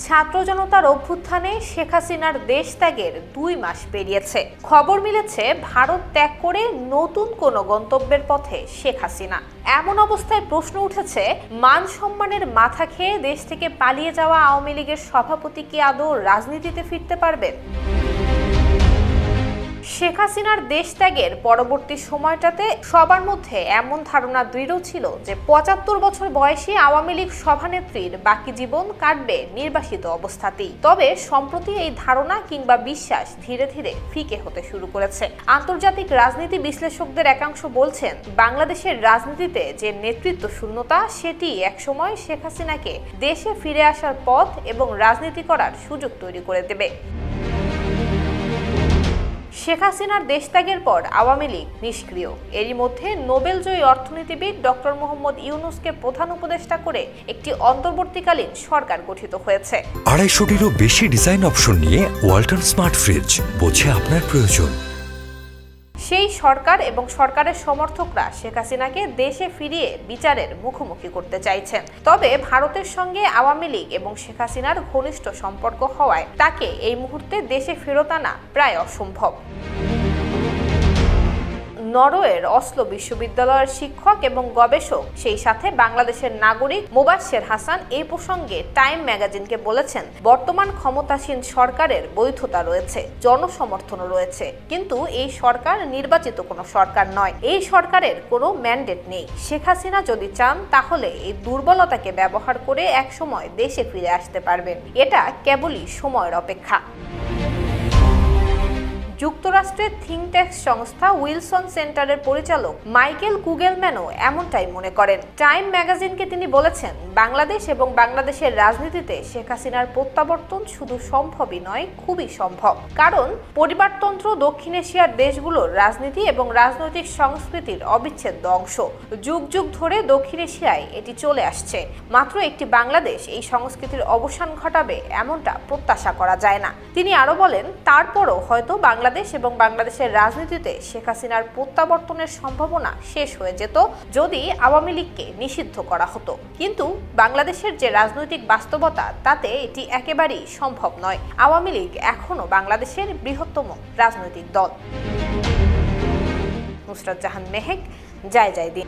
ছাত্র জনতার অভ্যুত্থানে শেখ হাসিনার দেশ ত্যাগের 2 মাস পেরিয়েছে। খবর মিলেছে ভারত ত্যাগ করে নতুন কোনো গন্তব্যের পথে শেখ হাসিনা। এমন অবস্থায় প্রশ্ন উঠেছে, মান সম্মানের মাথা খেয়ে দেশ থেকে পালিয়ে যাওয়া আওয়ামী লীগের সভাপতি কি আদৌ রাজনীতিতে ফিরতে পারবেন? শেখ হাসিনার দেশ ত্যাগের পরবর্তী সময়টাতে সবার মধ্যে এমন ধারণা দৃঢ় ছিল যে 75 বছর বয়সী আওয়ামী লীগ সভানেত্রীর বাকি জীবন কাটবে নির্বাসিত অবস্থাতেই। তবে সম্প্রতি এই ধারণা কিংবা বিশ্বাস ধীরে ধীরে ফিকে হতে শুরু করেছে। আন্তর্জাতিক রাজনীতি বিশ্লেষকদের একাংশ বলছেন, বাংলাদেশের রাজনীতিতে যে নেতৃত্ব শূন্যতা, সেটি একসময় শেখ হাসিনাকে দেশে ফিরে আসার পথ এবং রাজনীতি করার সুযোগ তৈরি করে দেবে। শেখ হাসিনার দেশত্যাগের পর আওয়ামী লীগ নিষ্ক্রিয়। এরই মধ্যে নোবেলজয়ী অর্থনীতিবিদ ডক্টর মোহাম্মদ ইউনূসকে প্রধান উপদেষ্টা করে একটি অন্তর্বর্তীকালীন সরকার গঠিত হয়েছে। 250-টিরও বেশি ডিজাইন অপশন নিয়ে ওয়ালটন স্মার্ট ফ্রিজ, বোঝে আপনার প্রয়োজন। সেই সরকার এবং সরকারের সমর্থকরা শেখ হাসিনাকে দেশে ফিরিয়ে বিচারের মুখোমুখি করতে চাইছেন। তবে ভারতের সঙ্গে আওয়ামী লীগ এবং শেখ হাসিনার ঘনিষ্ঠ সম্পর্ক হওয়ায় তাকে এই মুহূর্তে দেশে ফেরত আনা প্রায় অসম্ভব। নরওয়ের অসলো বিশ্ববিদ্যালয়ের শিক্ষক এবং গবেষক, সেই সাথে বাংলাদেশের নাগরিক মোবাশ্বের হাসান এই প্রসঙ্গে টাইম ম্যাগাজিনকে বলেছেন, বর্তমান ক্ষমতাসীন সরকারের বৈধতা রয়েছে, জনসমর্থনও রয়েছে, কিন্তু এই সরকার নির্বাচিত কোনো সরকার নয়। এই সরকারের কোনো ম্যান্ডেট নেই। শেখ হাসিনা যদি চান তাহলে এই দুর্বলতাকে ব্যবহার করে একসময় দেশে ফিরে আসতে পারবেন। এটা কেবলই সময়ের অপেক্ষা। যুক্তরাষ্ট্রের থিঙ্ক ট্যাঙ্ক সংস্থা উইলসন সেন্টারের পরিচালক মাইকেল কুগেলম্যানও এমনটাই মনে করেন। টাইম ম্যাগাজিনকে তিনি বলেছেন, বাংলাদেশ এবং বাংলাদেশের রাজনীতিতে শেখ হাসিনার প্রত্যাবর্তন শুধু সম্ভবই নয়, খুবই সম্ভব। কারণ পরিবারতন্ত্র দক্ষিণ এশিয়ার দেশগুলোর রাজনীতি এবং রাজনৈতিক সংস্কৃতির অবিচ্ছেদ্য অংশ। যুগ যুগ ধরে দক্ষিণ এশিয়ায় এটি চলে আসছে। মাত্র একটি বাংলাদেশ এই সংস্কৃতির অবসান ঘটাবে এমনটা প্রত্যাশা করা যায় না। তিনি আরো বলেন, তারপরও হয়তো বাংলাদেশ এবং বাংলাদেশের রাজনীতিতে শেখ হাসিনার প্রত্যাবর্তনের সম্ভাবনা শেষ হয়ে যেত যদি আওয়ামী লীগকে নিষিদ্ধ করা হতো। কিন্তু বাংলাদেশের যে রাজনৈতিক বাস্তবতা, তাতে এটি একেবারেই সম্ভব নয়। আওয়ামী লীগ এখনও বাংলাদেশের বৃহত্তম রাজনৈতিক দল। নুসরাত জাহান মেহেক, জয় জয় দিন।